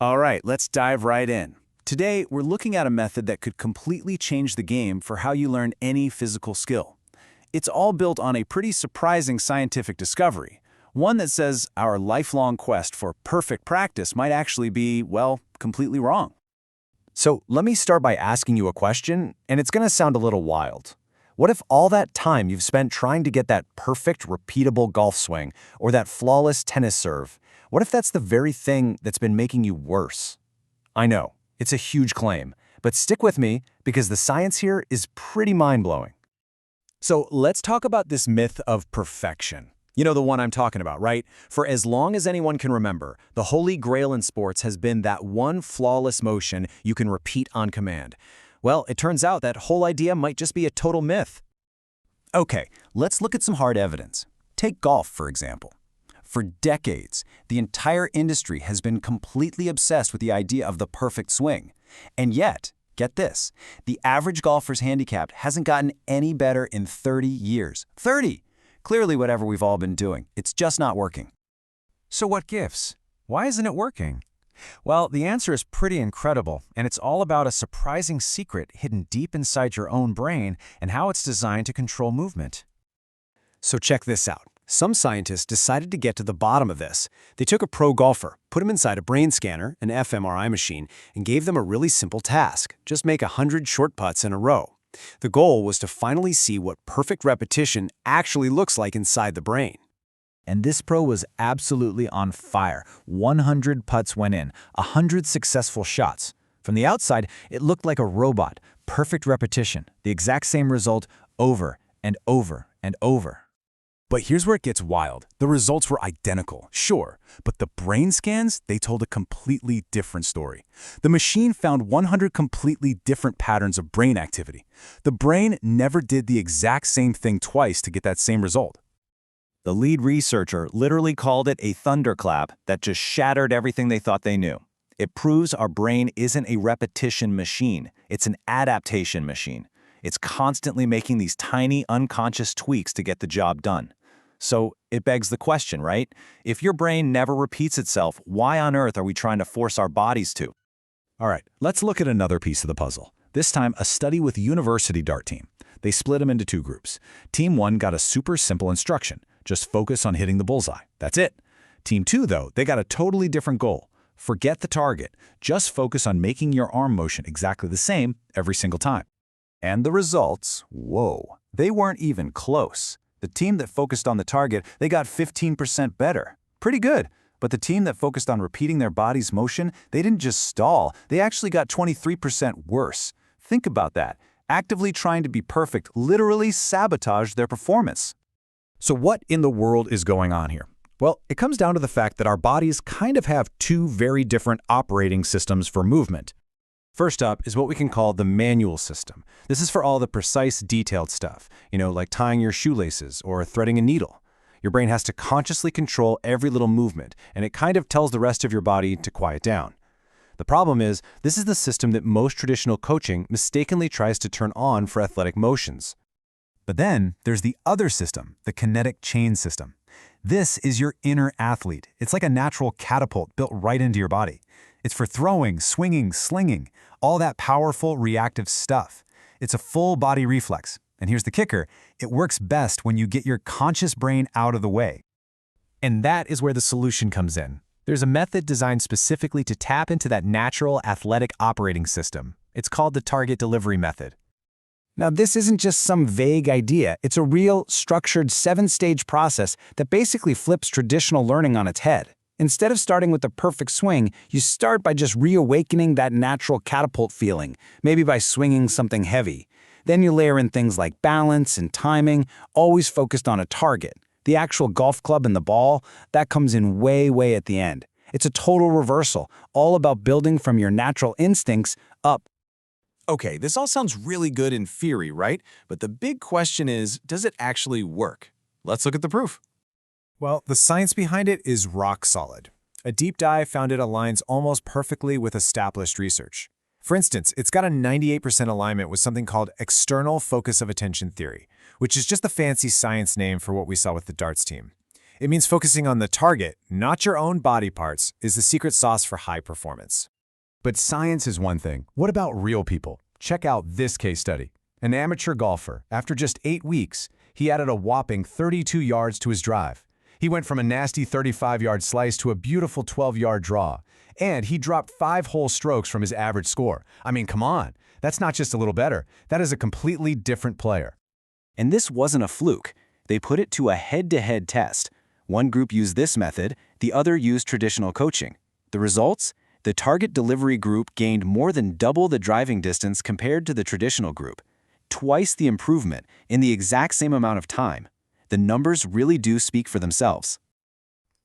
All right, let's dive right in. Today, we're looking at a method that could completely change the game for how you learn any physical skill. It's all built on a pretty surprising scientific discovery, one that says our lifelong quest for perfect practice might actually be, well, completely wrong. So let me start by asking you a question, and it's going to sound a little wild. What if all that time you've spent trying to get that perfect, repeatable golf swing or that flawless tennis serve, what if that's the very thing that's been making you worse? I know, it's a huge claim, but stick with me because the science here is pretty mind-blowing. So let's talk about this myth of perfection. You know the one I'm talking about, right? For as long as anyone can remember, the holy grail in sports has been that one flawless motion you can repeat on command. Well, it turns out that whole idea might just be a total myth. Okay, let's look at some hard evidence. Take golf, for example. For decades, the entire industry has been completely obsessed with the idea of the perfect swing. And yet, get this, the average golfer's handicap hasn't gotten any better in 30 years. 30! Clearly whatever we've all been doing, it's just not working. So what gives? Why isn't it working? Well, the answer is pretty incredible, and it's all about a surprising secret hidden deep inside your own brain and how it's designed to control movement. So check this out. Some scientists decided to get to the bottom of this. They took a pro golfer, put him inside a brain scanner, an fMRI machine, and gave them a really simple task. Just make 100 short putts in a row. The goal was to finally see what perfect repetition actually looks like inside the brain. And this pro was absolutely on fire. 100 putts went in, 100 successful shots. From the outside, it looked like a robot. Perfect repetition, the exact same result over and over and over. But here's where it gets wild. The results were identical, sure, but the brain scans, they told a completely different story. The machine found 100 completely different patterns of brain activity. The brain never did the exact same thing twice to get that same result. The lead researcher literally called it a thunderclap that just shattered everything they thought they knew. It proves our brain isn't a repetition machine, it's an adaptation machine. It's constantly making these tiny, unconscious tweaks to get the job done. So it begs the question, right? If your brain never repeats itself, why on earth are we trying to force our bodies to? All right, let's look at another piece of the puzzle. This time, a study with a university dart team. They split them into two groups. Team 1 got a super simple instruction. Just focus on hitting the bullseye. That's it. Team 2, though, they got a totally different goal. Forget the target. Just focus on making your arm motion exactly the same every single time. And the results, whoa, they weren't even close. The team that focused on the target, they got 15% better. Pretty good. But the team that focused on repeating their body's motion, they didn't just stall, they actually got 23% worse. Think about that. Actively trying to be perfect literally sabotaged their performance. So what in the world is going on here? Well, it comes down to the fact that our bodies kind of have two very different operating systems for movement. First up is what we can call the manual system. This is for all the precise, detailed stuff, like tying your shoelaces or threading a needle. Your brain has to consciously control every little movement, and it kind of tells the rest of your body to quiet down. The problem is, this is the system that most traditional coaching mistakenly tries to turn on for athletic motions. But then there's the other system, the kinetic chain system. This is your inner athlete. It's like a natural catapult built right into your body. It's for throwing, swinging, slinging, all that powerful reactive stuff. It's a full body reflex. And here's the kicker, it works best when you get your conscious brain out of the way. And that is where the solution comes in. There's a method designed specifically to tap into that natural athletic operating system. It's called the target delivery method. Now, this isn't just some vague idea. It's a real, structured 7-stage process that basically flips traditional learning on its head. Instead of starting with the perfect swing, you start by just reawakening that natural catapult feeling, maybe by swinging something heavy. Then you layer in things like balance and timing, always focused on a target. The actual golf club and the ball, that comes in way, way at the end. It's a total reversal, all about building from your natural instincts up. Okay, this all sounds really good in theory, right? But the big question is, does it actually work? Let's look at the proof. Well, the science behind it is rock solid. A deep dive found it aligns almost perfectly with established research. For instance, it's got a 98% alignment with something called external focus of attention theory, which is just the fancy science name for what we saw with the darts team. It means focusing on the target, not your own body parts, is the secret sauce for high performance. But science is one thing. What about real people? Check out this case study. An amateur golfer, after just 8 weeks, he added a whopping 32 yards to his drive. He went from a nasty 35-yard slice to a beautiful 12-yard draw. And he dropped 5 whole strokes from his average score. I mean, come on. That's not just a little better. That is a completely different player. And this wasn't a fluke. They put it to a head-to-head test. One group used this method, the other used traditional coaching. The results? The target delivery group gained more than double the driving distance compared to the traditional group. Twice the improvement in the exact same amount of time. The numbers really do speak for themselves.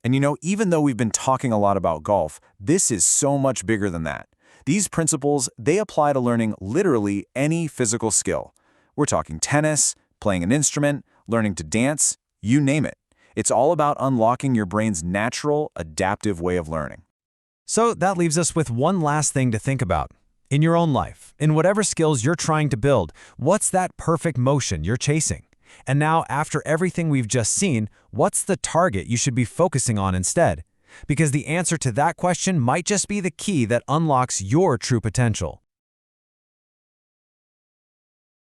And you know, even though we've been talking a lot about golf, this is so much bigger than that. These principles, they apply to learning literally any physical skill. We're talking tennis, playing an instrument, learning to dance, you name it. It's all about unlocking your brain's natural, adaptive way of learning. So that leaves us with one last thing to think about. In your own life, in whatever skills you're trying to build, what's that perfect motion you're chasing? And now, after everything we've just seen, what's the target you should be focusing on instead? Because the answer to that question might just be the key that unlocks your true potential.